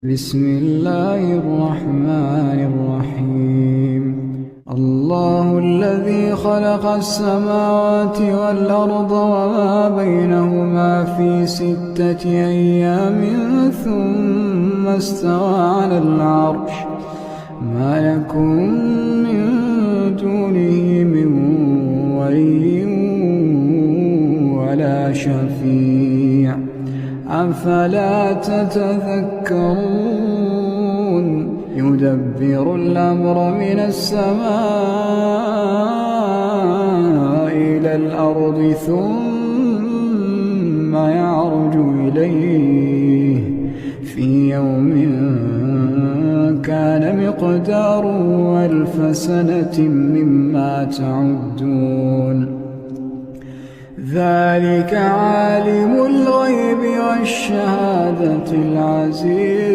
بسم الله الرحمن الرحيم الله الذي خلق السماوات والأرض وما بينهما في 6 أيام ثم استوى على العرش ما لكم من دونه من ولي ولا شفيع أفلا تتذكرون يدبر الأمر من السماء إلى الأرض ثم يعرج إليه في يوم كان مقداره 1000 سنة مما تعدون ذلك عالم الغيب والشهادة العزيز